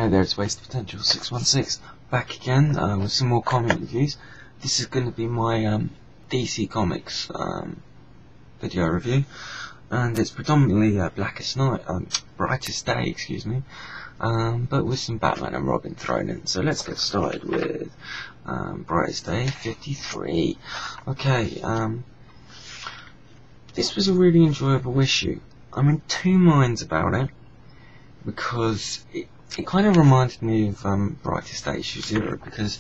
Hey there, it's Wasted Potential 616 back again with some more comic reviews. This is going to be my DC Comics video review, and it's predominantly Brightest Day, excuse me, but with some Batman and Robin thrown in. So let's get started with Brightest Day 53. Okay, this was a really enjoyable issue. I'm in two minds about it because it kind of reminded me of Brightest Day issue 0, because,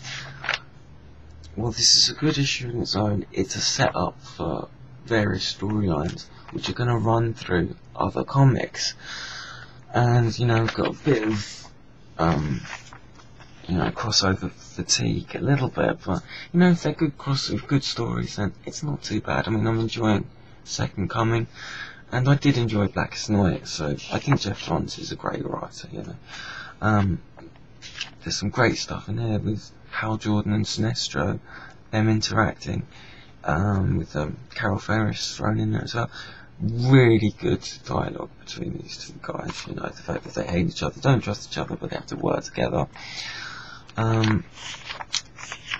well, this is a good issue in its own. It's a setup for various storylines which are going to run through other comics, and we've got a bit of crossover fatigue a little bit, but if they're good stories, then it's not too bad. I mean, I'm enjoying Second Coming, and I did enjoy Blackest Night, so I think Jeff Johns is a great writer, There's some great stuff in there with Hal Jordan and Sinestro, them interacting, with Carol Ferris thrown in there as well. Really good dialogue between these two guys, the fact that they hate each other, don't trust each other, but they have to work together.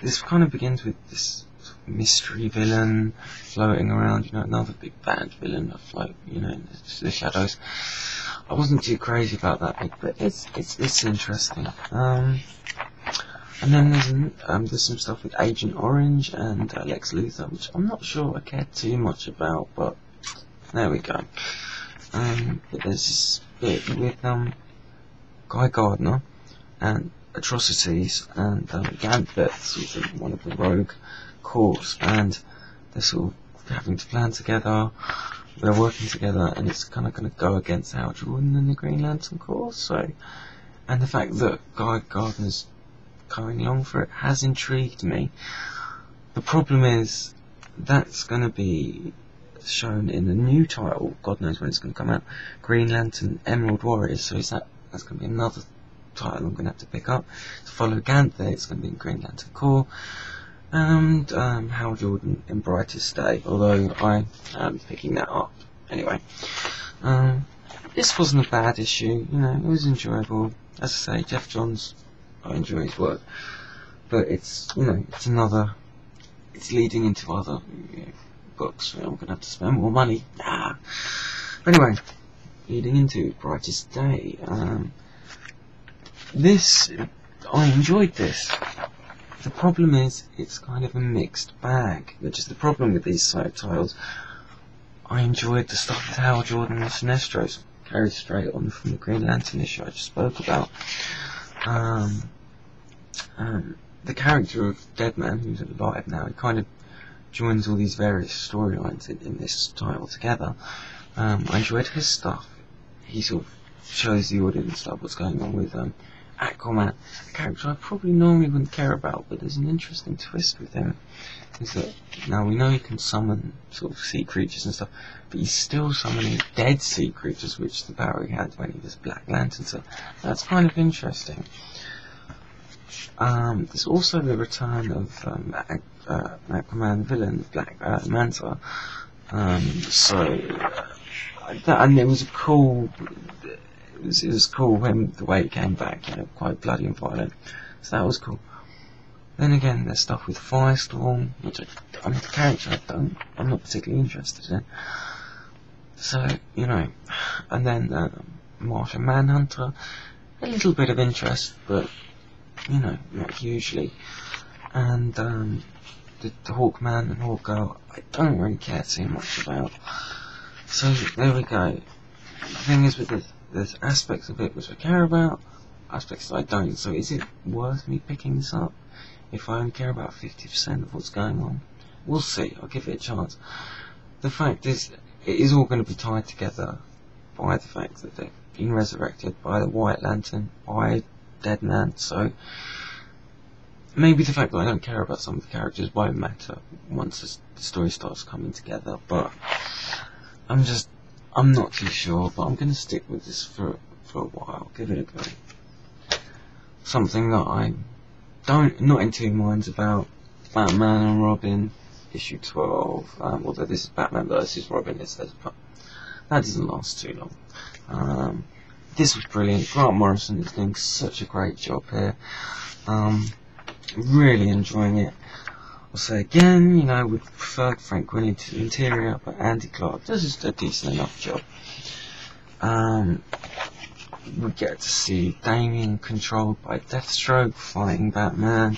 This kind of begins with this mystery villain floating around, another big bad villain afloat, in the shadows. I wasn't too crazy about that bit, but it's interesting. And then there's some stuff with Agent Orange and Lex Luthor, which I'm not sure I cared too much about, but there we go. But there's this bit with Guy Gardner and Atrocities and Gambit, who's one of the rogue corps, and they're sort of having to plan together. They're working together, and it's kind of going to go against Hal Jordan and the Green Lantern Corps. So, and the fact that Guy Gardner's going along for it has intrigued me. The problem is that's going to be shown in the new title. God knows when it's going to come out. Green Lantern Emerald Warriors. So that's going to be another title I'm going to have to pick up to follow Ganthet. It's going to be in Green Lantern Corps. And Hal Jordan in Brightest Day, although I am picking that up anyway. This wasn't a bad issue, it was enjoyable. As I say, Jeff Johns, I enjoy his work, but it's leading into other books. I'm gonna have to spend more money. But anyway, leading into Brightest Day. I enjoyed this. The problem is, it's kind of a mixed bag, which is the problem with these titles. I enjoyed the stuff with Hal Jordan and Sinestro, carried straight on from the Green Lantern issue I just spoke about. The character of Deadman, who's alive now, he kind of joins all these various storylines in this title together. I enjoyed his stuff. He sort of shows the audience what's going on with Aquaman, a character I probably normally wouldn't care about, but there's an interesting twist with him. Is that now we know he can summon sort of sea creatures and stuff, but he's still summoning dead sea creatures, which the power he had when he was Black Lantern. So that's kind of interesting. There's also the return of Aquaman villain Black Manta. And it was cool. It was cool when the way it came back, quite bloody and violent. So that was cool. Then again, there's stuff with Firestorm, which the character I'm not particularly interested in. So, and then Martian Manhunter, a little bit of interest, but not hugely. And the Hawkman and Hawkgirl, I don't really care too much about. So there we go. The thing is with this, there's aspects of it which I care about, aspects that I don't. So is it worth me picking this up if I only care about 50% of what's going on? We'll see. I'll give it a chance. The fact is, it is all going to be tied together by the fact that they've been resurrected by the White Lantern, by Deadman. So maybe the fact that I don't care about some of the characters won't matter once the story starts coming together. But I'm not too sure, but I'm going to stick with this for a while, give it a go. Something that I'm not in two minds about, Batman and Robin, issue 12, although this is Batman versus Robin, that doesn't last too long. this was brilliant. Grant Morrison is doing such a great job here. Really enjoying it. I'll say again, you know, we preferred Frank Winley to the interior, but Andy Clark does just a decent enough job. We get to see Damien controlled by Deathstroke fighting Batman.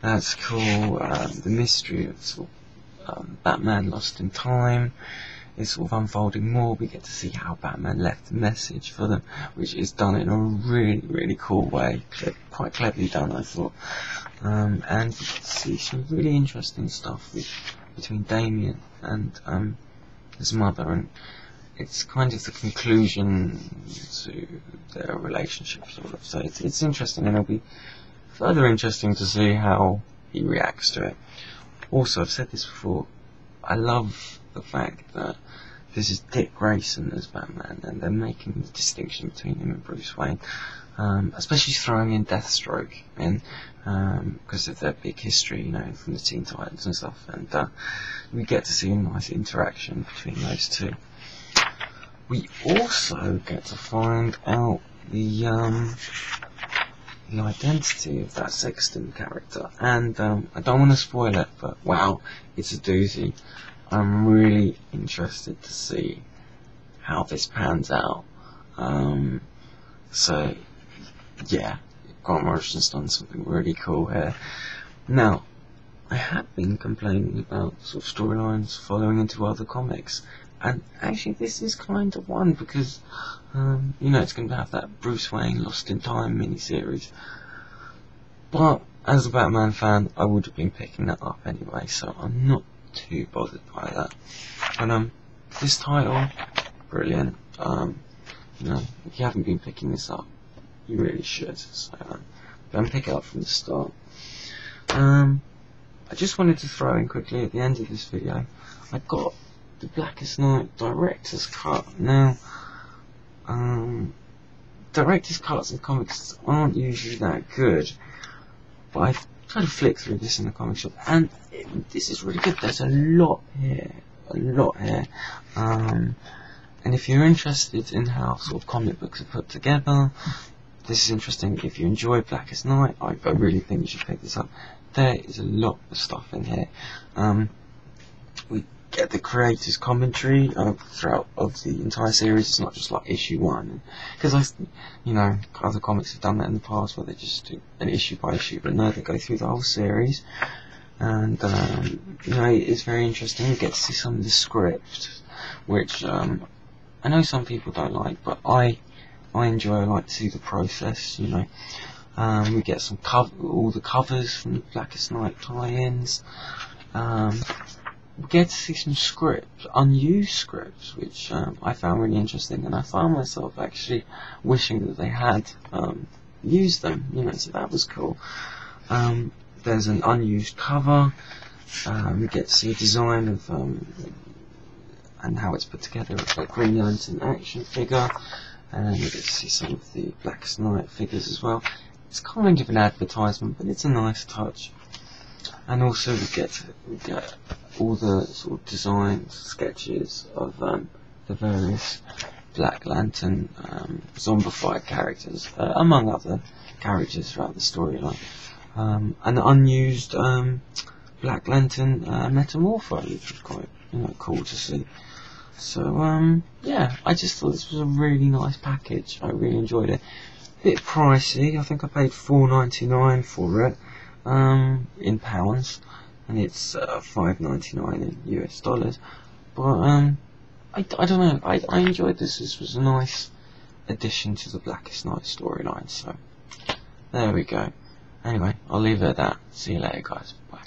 That's cool. The mystery of sort of, Batman Lost in Time is sort of unfolding more. We get to see how Batman left a message for them, which is done in a really, really cool way. Quite cleverly done, I thought. And we get to see some really interesting stuff between Damien and his mother, and it's kind of the conclusion to their relationship, sort of. So it's interesting, and it'll be further interesting to see how he reacts to it. Also, I've said this before, I love the fact that this is Dick Grayson as Batman, and they're making the distinction between him and Bruce Wayne, especially throwing in Deathstroke in, because of their big history, you know, from the Teen Titans and stuff, and we get to see a nice interaction between those two. We also get to find out the identity of that Sexton character, and I don't want to spoil it, but wow, it's a doozy. I'm really interested to see how this pans out. So yeah, Grant Morrison's done something really cool here. Now, I have been complaining about sort of storylines following into other comics, and actually this is kind of one, because you know, it's going to have that Bruce Wayne Lost in Time miniseries, but as a Batman fan I would have been picking that up anyway, so I'm not too bothered by that. But this title, brilliant. You know, if you haven't been picking this up, you really should, so go and pick it up from the start. I just wanted to throw in quickly at the end of this video, I got the Blackest Night Director's Cut. Now, Director's Cuts in comics aren't usually that good, but I've tried to flick through this in the comic shop, and this is really good. There's a lot here, and if you're interested in how sort of comic books are put together, this is interesting. If you enjoy Blackest Night, I really think you should pick this up. There is a lot of stuff in here. We get the creator's commentary throughout of the entire series. It's not just like issue 1, because you know, other comics have done that in the past where they just do an issue by issue, but no, they go through the whole series, and you know, it's very interesting. You get to see some of the script, which I know some people don't like, but I enjoy. I like to see the process, you know. We get some all the covers from the Blackest Night tie-ins. We get to see some scripts, unused scripts, which I found really interesting, and I found myself actually wishing that they had used them, you know, so that was cool. There's an unused cover. We get to see a design of and how it's put together with like Green Lantern action figure, and we get to see some of the Blackest Night figures as well. It's kind of an advertisement, but it's a nice touch. And also we get all the sort of designs, sketches of the various Black Lantern zombified characters, among other characters throughout the storyline. An unused Black Lantern Metamorpho, which was quite, you know, cool to see. So yeah, I just thought this was a really nice package. I really enjoyed it. Bit pricey. I think I paid $4.99 for it in pounds, and it's $5.99 in US dollars. But I don't know. I enjoyed this. This was a nice addition to the Blackest Night storyline. So there we go. Anyway, I'll leave it at that. See you later, guys. Bye.